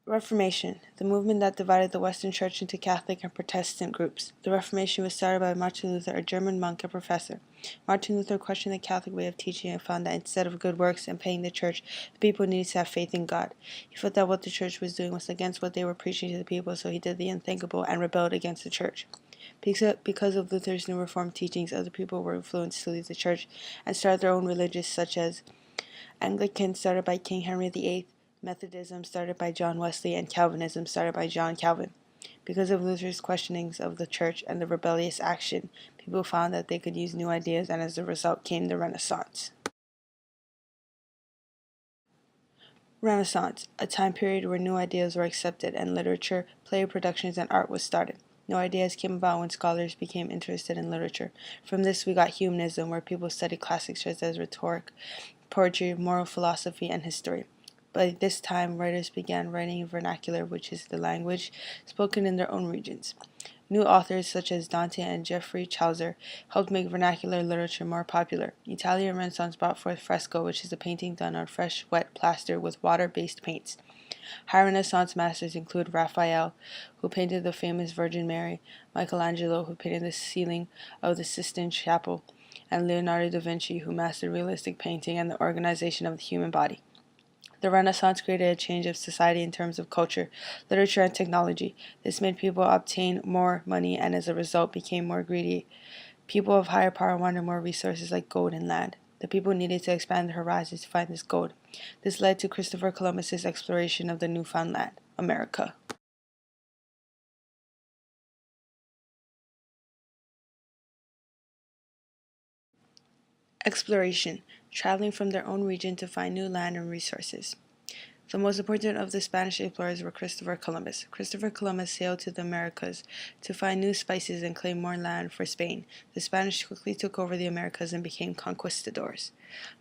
Reformation, the movement that divided the Western Church into Catholic and Protestant groups. The Reformation was started by Martin Luther, a German monk and professor. Martin Luther questioned the Catholic way of teaching and found that instead of good works and paying the church, the people needed to have faith in God. He felt that what the church was doing was against what they were preaching to the people, so he did the unthinkable and rebelled against the church. Because of Luther's new Reformed teachings, other people were influenced to leave the church and start their own religions, such as Anglican, started by King Henry VIII, Methodism, started by John Wesley, and Calvinism, started by John Calvin. Because of Luther's questionings of the church and the rebellious action, people found that they could use new ideas, and as a result came the Renaissance. Renaissance, a time period where new ideas were accepted and literature, play productions, and art was started. New ideas came about when scholars became interested in literature. From this we got humanism, where people studied classics such as rhetoric, poetry, moral philosophy, and history. By this time, writers began writing in vernacular, which is the language spoken in their own regions. New authors such as Dante and Geoffrey Chaucer helped make vernacular literature more popular. Italian Renaissance brought forth fresco, which is a painting done on fresh, wet plaster with water-based paints. High Renaissance masters include Raphael, who painted the famous Virgin Mary, Michelangelo, who painted the ceiling of the Sistine Chapel, and Leonardo da Vinci, who mastered realistic painting and the organization of the human body. The Renaissance created a change of society in terms of culture, literature, and technology. This made people obtain more money and as a result became more greedy. People of higher power wanted more resources like gold and land. The people needed to expand their horizons to find this gold. This led to Christopher Columbus's exploration of the newfound land, America. Exploration, traveling from their own region to find new land and resources. The most important of the Spanish explorers were Christopher Columbus. Christopher Columbus sailed to the Americas to find new spices and claim more land for Spain. The Spanish quickly took over the Americas and became conquistadors.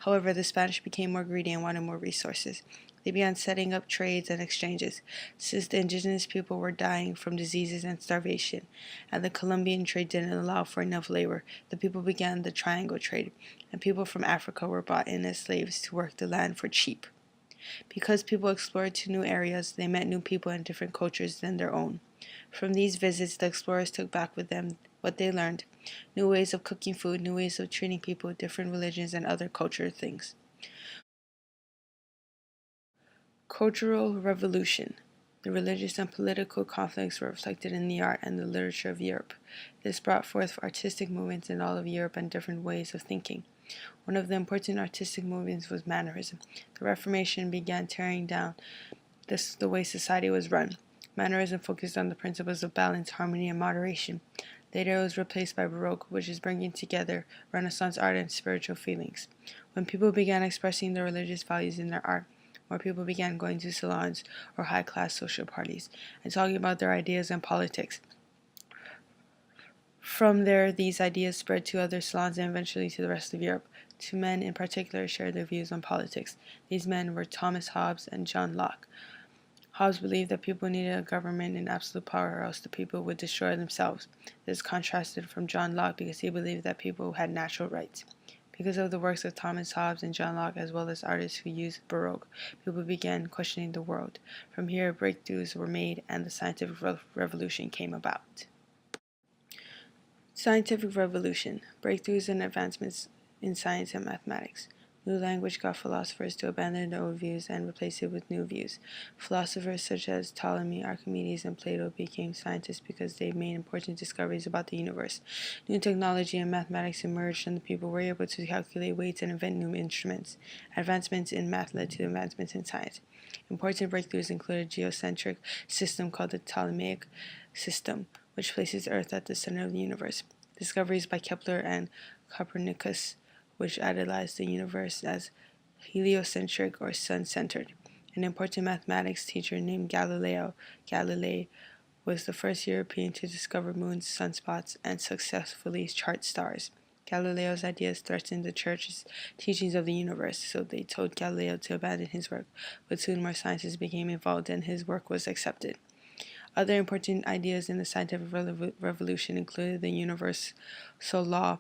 However, the Spanish became more greedy and wanted more resources. They began setting up trades and exchanges. Since the indigenous people were dying from diseases and starvation, and the Colombian trade didn't allow for enough labor, the people began the triangle trade, and people from Africa were brought in as slaves to work the land for cheap. Because people explored to new areas, they met new people and different cultures than their own. From these visits, the explorers took back with them what they learned: new ways of cooking food, new ways of treating people, different religions, and other cultural things. Cultural Revolution. The religious and political conflicts were reflected in the art and the literature of Europe. This brought forth artistic movements in all of Europe and different ways of thinking. One of the important artistic movements was Mannerism. The Reformation began tearing down the way society was run. Mannerism focused on the principles of balance, harmony, and moderation. Later it was replaced by Baroque, which is bringing together Renaissance art and spiritual feelings. When people began expressing their religious values in their art, more people began going to salons or high-class social parties and talking about their ideas and politics. From there, these ideas spread to other salons and eventually to the rest of Europe. Two men in particular shared their views on politics. These men were Thomas Hobbes and John Locke. Hobbes believed that people needed a government and absolute power or else the people would destroy themselves. This contrasted from John Locke because he believed that people had natural rights. Because of the works of Thomas Hobbes and John Locke, as well as artists who used Baroque, people began questioning the world. From here, breakthroughs were made and the scientific revolution came about. Scientific revolution, breakthroughs and advancements in science and mathematics. New language got philosophers to abandon their old views and replace it with new views. Philosophers such as Ptolemy, Archimedes, and Plato became scientists because they made important discoveries about the universe. New technology and mathematics emerged, and the people were able to calculate weights and invent new instruments. Advancements in math led to advancements in science. Important breakthroughs included a geocentric system called the Ptolemaic system, which places Earth at the center of the universe. Discoveries by Kepler and Copernicus, which analyzed the universe as heliocentric or sun-centered. An important mathematics teacher named Galileo Galilei was the first European to discover moons, sunspots, and successfully chart stars. Galileo's ideas threatened the church's teachings of the universe, so they told Galileo to abandon his work, but soon more scientists became involved and his work was accepted. Other important ideas in the scientific revolution included the universal law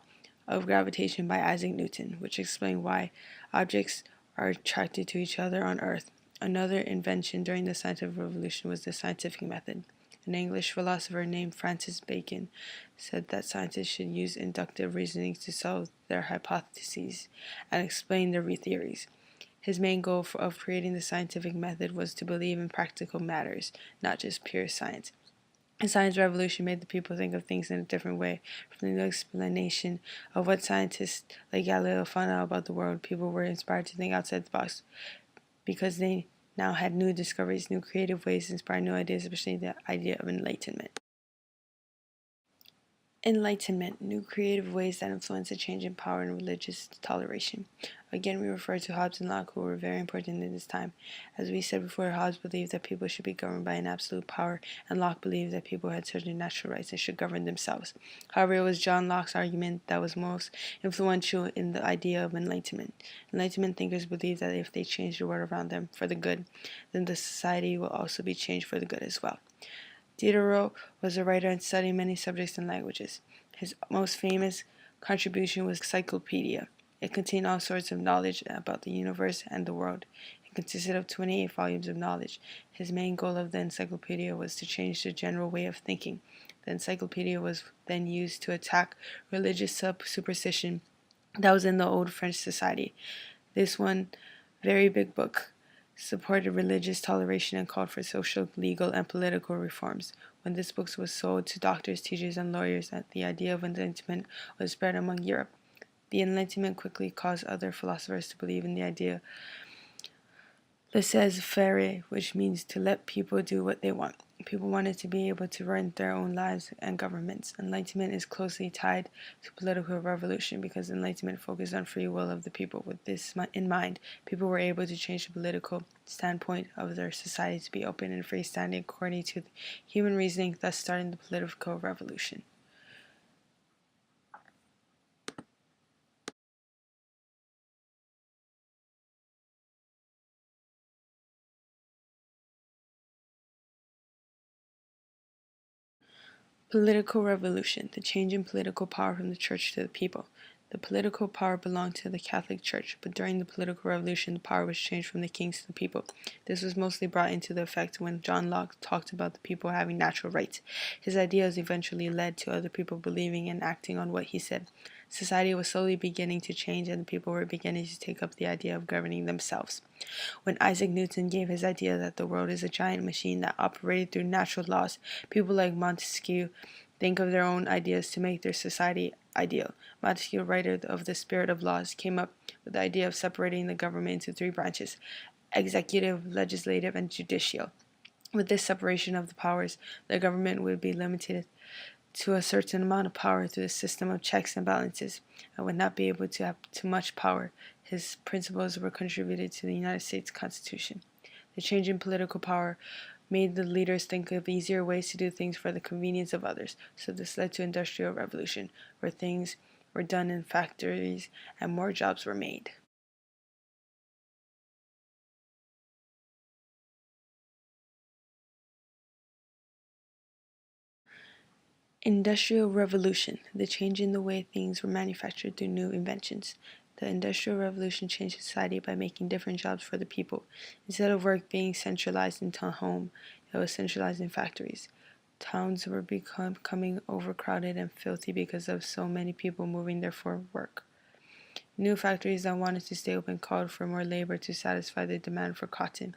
of gravitation by Isaac Newton, which explained why objects are attracted to each other on Earth. Another invention during the scientific revolution was the scientific method. An English philosopher named Francis Bacon said that scientists should use inductive reasoning to solve their hypotheses and explain their theories. His main goal of creating the scientific method was to believe in practical matters, not just pure science. The science revolution made the people think of things in a different way. From the explanation of what scientists like Galileo found out about the world, people were inspired to think outside the box because they now had new discoveries, new creative ways to inspire new ideas, especially the idea of enlightenment. Enlightenment, new creative ways that influence a change in power and religious toleration. Again, we refer to Hobbes and Locke, who were very important in this time. As we said before, Hobbes believed that people should be governed by an absolute power, and Locke believed that people had certain natural rights and should govern themselves. However, it was John Locke's argument that was most influential in the idea of enlightenment. Enlightenment thinkers believed that if they changed the world around them for the good, then the society will also be changed for the good as well. Diderot was a writer and studied many subjects and languages. His most famous contribution was Encyclopedia. It contained all sorts of knowledge about the universe and the world. It consisted of 28 volumes of knowledge. His main goal of the encyclopedia was to change the general way of thinking. The encyclopedia was then used to attack religious superstition that was in the old French society. This one very big book supported religious toleration and called for social, legal, and political reforms. When this book was sold to doctors, teachers, and lawyers, the idea of enlightenment was spread among Europe. The Enlightenment quickly caused other philosophers to believe in the idea laissez-faire, which means to let people do what they want. People wanted to be able to run their own lives and governments. Enlightenment is closely tied to political revolution because Enlightenment focused on free will of the people. With this in mind, people were able to change the political standpoint of their society to be open and freestanding according to human reasoning, thus starting the political revolution. Political revolution, the change in political power from the church to the people. The political power belonged to the Catholic Church, but during the political revolution, the power was changed from the kings to the people. This was mostly brought into the effect when John Locke talked about the people having natural rights. His ideas eventually led to other people believing and acting on what he said. Society was slowly beginning to change, and the people were beginning to take up the idea of governing themselves. When Isaac Newton gave his idea that the world is a giant machine that operated through natural laws, people like Montesquieu think of their own ideas to make their society ideal. Montesquieu, writer of The Spirit of Laws, came up with the idea of separating the government into three branches: executive, legislative, and judicial. With this separation of the powers, the government would be limited to a certain amount of power through a system of checks and balances, and would not be able to have too much power. His principles were contributed to the United States Constitution. The change in political power made the leaders think of easier ways to do things for the convenience of others, so this led to industrial revolution, where things were done in factories and more jobs were made. Industrial Revolution, the change in the way things were manufactured through new inventions. The Industrial Revolution changed society by making different jobs for the people. Instead of work being centralized into a home, it was centralized in factories. Towns were becoming overcrowded and filthy because of so many people moving there for work. New factories that wanted to stay open called for more labor to satisfy the demand for cotton.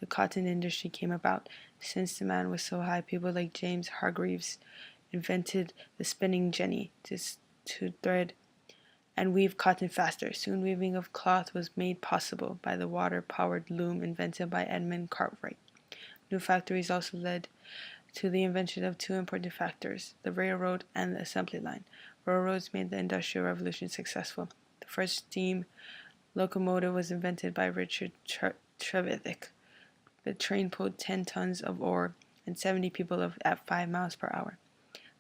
The cotton industry came about. Since demand was so high, people like James Hargreaves invented the spinning jenny to thread and weave cotton faster. Soon weaving of cloth was made possible by the water-powered loom invented by Edmund Cartwright. New factories also led to the invention of two important factors, the railroad and the assembly line. Railroads made the Industrial Revolution successful. The first steam locomotive was invented by Richard Trevithick. The train pulled 10 tons of ore and 70 people at 5 miles per hour.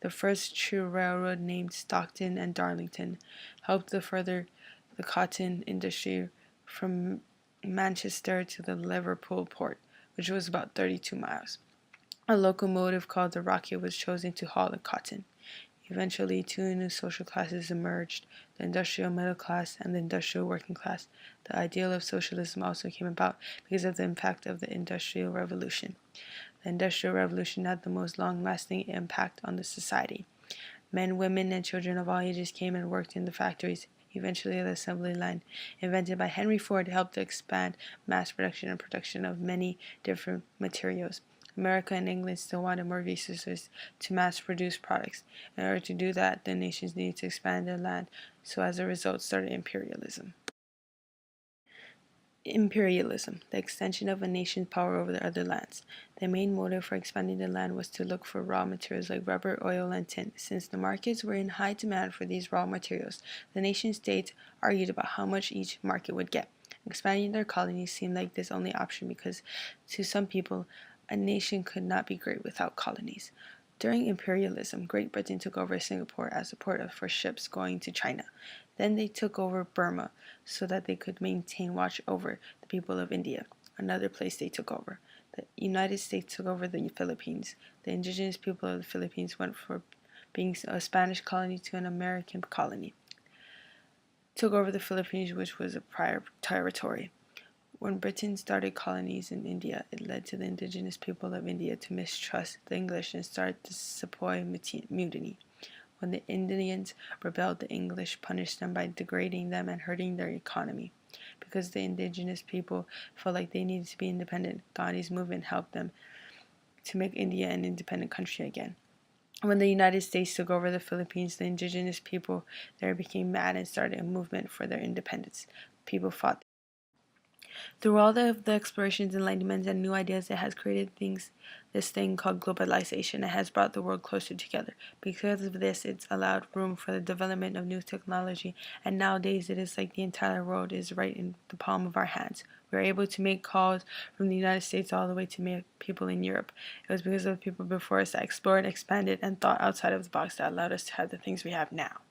The first true railroad, named Stockton and Darlington, helped to further the cotton industry from Manchester to the Liverpool port, which was about 32 miles. A locomotive called the Rocket was chosen to haul the cotton. Eventually, two new social classes emerged, the industrial middle class and the industrial working class. The ideal of socialism also came about because of the impact of the Industrial Revolution. The Industrial Revolution had the most long-lasting impact on the society. Men, women, and children of all ages came and worked in the factories. Eventually, the assembly line, invented by Henry Ford, helped to expand mass production and production of many different materials. America and England still wanted more resources to mass produce products. In order to do that, the nations needed to expand their land, so as a result started imperialism. Imperialism, the extension of a nation's power over the other lands. The main motive for expanding the land was to look for raw materials like rubber, oil, and tin. Since the markets were in high demand for these raw materials, the nation states argued about how much each market would get. Expanding their colonies seemed like this only option because, to some people, a nation could not be great without colonies. During imperialism, Great Britain took over Singapore as a port for ships going to China. Then they took over Burma so that they could maintain watch over the people of India, another place they took over. The United States took over the Philippines. The indigenous people of the Philippines went from being a Spanish colony to an American colony. Took over the Philippines, which was a prior territory. When Britain started colonies in India, it led to the indigenous people of India to mistrust the English and start the Sepoy Mutiny. When the Indians rebelled, the English punished them by degrading them and hurting their economy. Because the indigenous people felt like they needed to be independent, Gandhi's movement helped them to make India an independent country again. When the United States took over the Philippines, the indigenous people there became mad and started a movement for their independence. People fought. Through all of the explorations, enlightenments, and new ideas, it has created this thing called globalization. It has brought the world closer together. Because of this, it's allowed room for the development of new technology, and nowadays it is like the entire world is right in the palm of our hands. We're able to make calls from the United States all the way to people in Europe. It was because of the people before us that explored, expanded, and thought outside of the box that allowed us to have the things we have now.